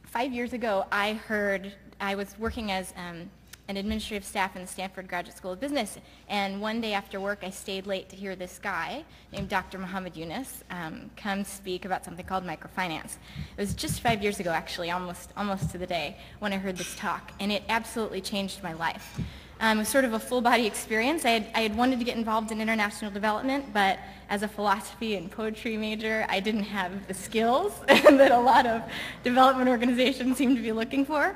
5 years ago, I was working as an administrative staff in the Stanford Graduate School of Business, and one day after work I stayed late to hear this guy named Dr. Muhammad Yunus come speak about something called microfinance. It was just 5 years ago, actually, almost to the day, when I heard this talk, and it absolutely changed my life. It was sort of a full-body experience. I had wanted to get involved in international development, but as a philosophy and poetry major, I didn't have the skills that a lot of development organizations seem to be looking for.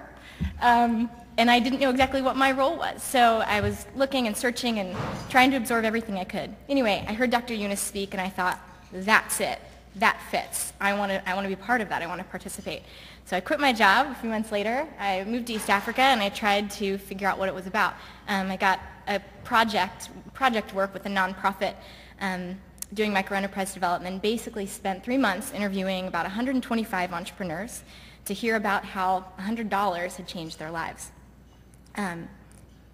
And I didn't know exactly what my role was. So I was looking and searching and trying to absorb everything I could. Anyway, I heard Dr. Yunus speak, and I thought, that's it. That fits. I want to be part of that. I want to participate. So I quit my job a few months later. I moved to East Africa, and I tried to figure out what it was about. I got a project work with a nonprofit doing microenterprise development. Basically spent 3 months interviewing about 125 entrepreneurs to hear about how $100 had changed their lives.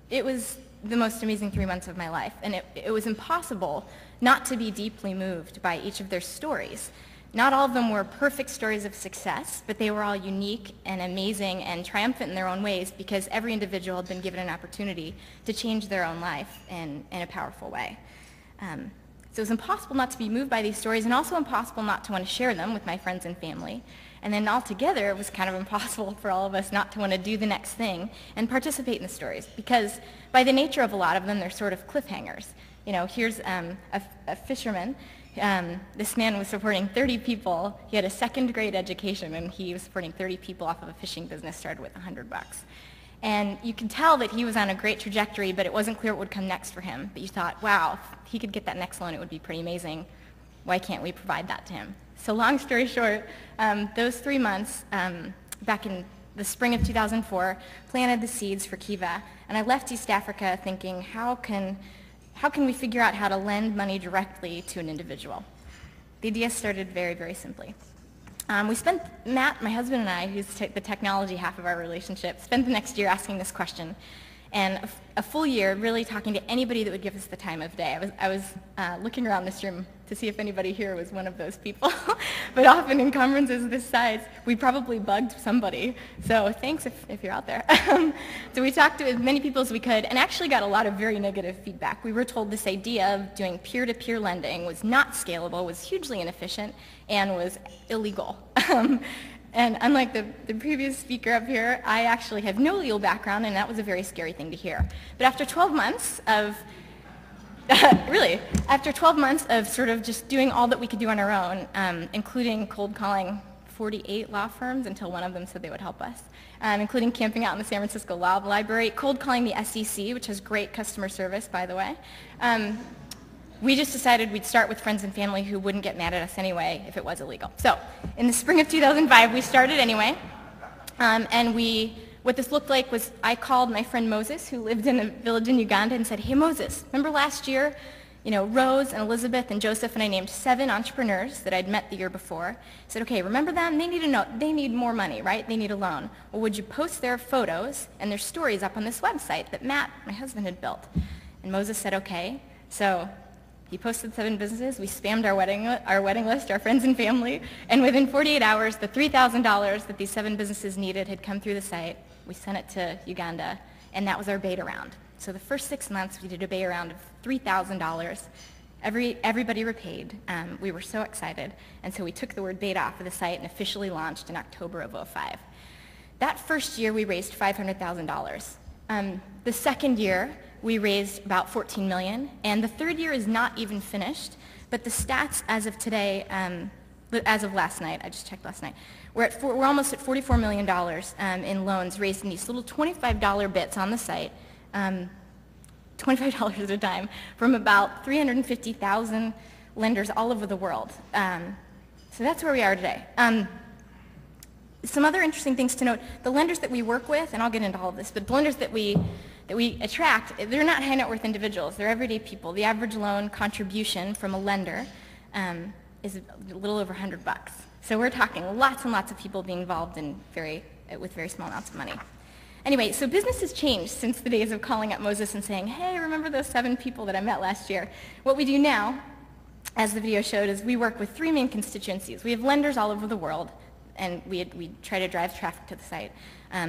It was the most amazing 3 months of my life, and it was impossible not to be deeply moved by each of their stories. Not all of them were perfect stories of success, but they were all unique and amazing and triumphant in their own ways because every individual had been given an opportunity to change their own life in a powerful way. So it was impossible not to be moved by these stories, and also impossible not to want to share them with my friends and family. And then altogether, it was kind of impossible for all of us not to want to do the next thing and participate in the stories, because by the nature of a lot of them, they're sort of cliffhangers. You know, here's a fisherman. This man was supporting 30 people. He had a second-grade education, and he was supporting 30 people off of a fishing business started with $100. And you can tell that he was on a great trajectory, but it wasn't clear what would come next for him. But you thought, wow, if he could get that next loan, it would be pretty amazing. Why can't we provide that to him? So long story short, those 3 months, back in the spring of 2004, planted the seeds for Kiva. And I left East Africa thinking, how can we figure out how to lend money directly to an individual? The idea started very, very simply. We spent, Matt, my husband and I, who's the technology half of our relationship, spent the next year asking this question, and a full year really talking to anybody that would give us the time of day. I was looking around this room to see if anybody here was one of those people, but often in conferences this size, we probably bugged somebody, so thanks if you're out there. So we talked to as many people as we could, and actually got a lot of very negative feedback. We were told this idea of doing peer-to-peer lending was not scalable, was hugely inefficient, and was illegal. And unlike the previous speaker up here, I actually have no legal background, and that was a very scary thing to hear. But after 12 months of, after 12 months of sort of just doing all that we could do on our own, including cold calling 48 law firms until one of them said they would help us, including camping out in the San Francisco Law Library, cold calling the SEC, which has great customer service, by the way, we just decided we'd start with friends and family who wouldn't get mad at us anyway if it was illegal. So in the spring of 2005, we started anyway. And what this looked like was I called my friend Moses, who lived in a village in Uganda, and said, hey, Moses, remember last year, you know, Rose and Elizabeth and Joseph, and I named 7 entrepreneurs that I'd met the year before. I said, okay, remember them? They need more money, right? They need a loan. Well, would you post their photos and their stories up on this website that Matt, my husband, had built? And Moses said, okay. So he posted 7 businesses. We spammed our wedding list, our friends and family, and within 48 hours, the $3,000 that these 7 businesses needed had come through the site. We sent it to Uganda, and that was our beta round. So the first 6 months, we did a beta round of $3,000. Everybody repaid. We were so excited, and so we took the word beta off of the site and officially launched in October of 2005. That first year, we raised $500,000. The second year, we raised about $14 million, and the third year is not even finished, but the stats as of today, as of last night, I just checked last night, we're almost at $44 million in loans raised in these little $25 bits on the site, $25 at a time, from about 350,000 lenders all over the world. So that's where we are today. Some other interesting things to note, the lenders that we work with, and I'll get into all of this, but the lenders that we attract, they're not high net worth individuals, they're everyday people. The average loan contribution from a lender is a little over $100. So we're talking lots and lots of people being involved in with very small amounts of money. Anyway, so business has changed since the days of calling up Moses and saying, hey, remember those 7 people that I met last year? What we do now, as the video showed, is we work with 3 main constituencies. We have lenders all over the world. and we try to drive traffic to the site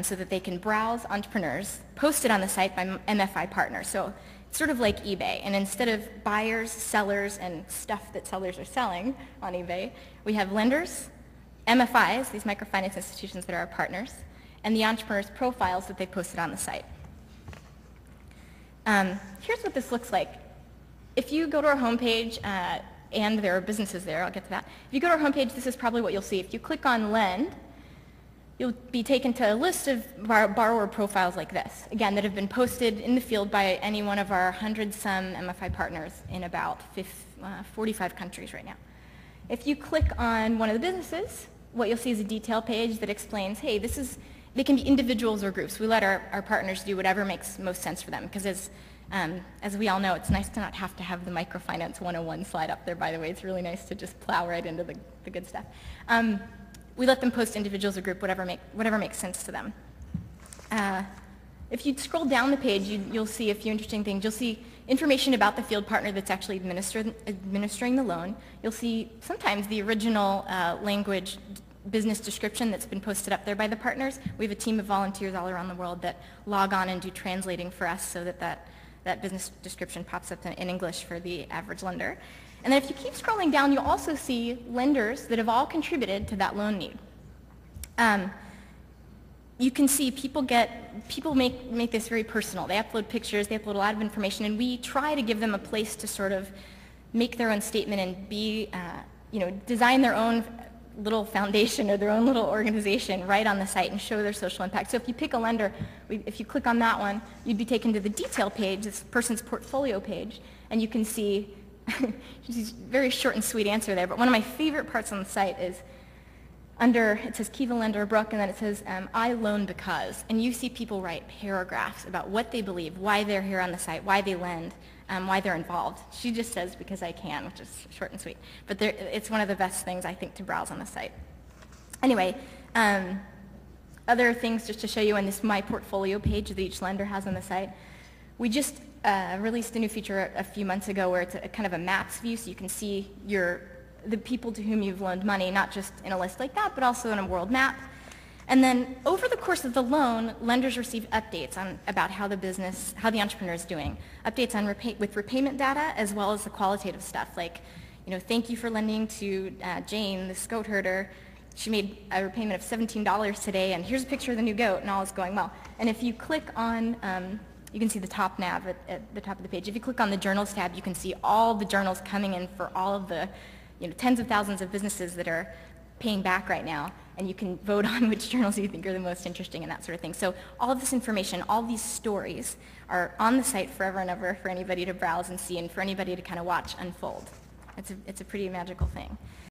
so that they can browse entrepreneurs posted on the site by MFI partners. So it's sort of like eBay, and instead of buyers, sellers, and stuff that sellers are selling on eBay, we have lenders, MFIs, these microfinance institutions that are our partners, and the entrepreneurs' profiles that they posted on the site. Here's what this looks like. If you go to our homepage, and there are businesses there, I'll get to that. If you go to our homepage, this is probably what you'll see. If you click on Lend, you'll be taken to a list of borrower profiles like this, again, that have been posted in the field by any one of our 100-some MFI partners in about 45 countries right now. If you click on one of the businesses, what you'll see is a detail page that explains, hey, they can be individuals or groups. We let our partners do whatever makes most sense for them, because as we all know, it's nice to not have to have the Microfinance 101 slide up there, by the way. It's really nice to just plow right into the good stuff. We let them post individuals or group, whatever makes sense to them. If you scroll down the page, you'll see a few interesting things. You'll see information about the field partner that's actually administering the loan. You'll see sometimes the original language business description that's been posted up there by the partners. We have a team of volunteers all around the world that log on and do translating for us so that business description pops up in English for the average lender. And then if you keep scrolling down, you'll also see lenders that have all contributed to that loan need. You can see people make this very personal. They upload pictures, they upload a lot of information, and we try to give them a place to sort of make their own statement and be, design their own little foundation or their own little organization right on the site and show their social impact. So if you pick a lender, if you click on that one, you'd be taken to the detail page, this person's portfolio page, and you can see she's very short and sweet answer there, but one of my favorite parts on the site is it says Kiva Lender Brooke, and then it says, I loan because, and you see people write paragraphs about what they believe, why they're here on the site, why they lend, why they're involved. She just says, because I can, which is short and sweet. But it's one of the best things, I think, to browse on the site. Anyway, other things just to show you on this My Portfolio page that each lender has on the site. We just released a new feature a few months ago where it's kind of a maps view, so you can see the people to whom you've loaned money, not just in a list like that, but also in a world map. And then over the course of the loan, lenders receive updates about how the entrepreneur is doing. Updates on with repayment data, as well as the qualitative stuff, like, thank you for lending to Jane, the goat herder. She made a repayment of $17 today, and here's a picture of the new goat, and all is going well. And if you click on, you can see the top nav at the top of the page. If you click on the journals tab, you can see all the journals coming in for all of the tens of thousands of businesses that are paying back right now, and you can vote on which journals you think are the most interesting and that sort of thing. So all of this information, all these stories are on the site forever and ever for anybody to browse and see and for anybody to kind of watch unfold. It's a pretty magical thing.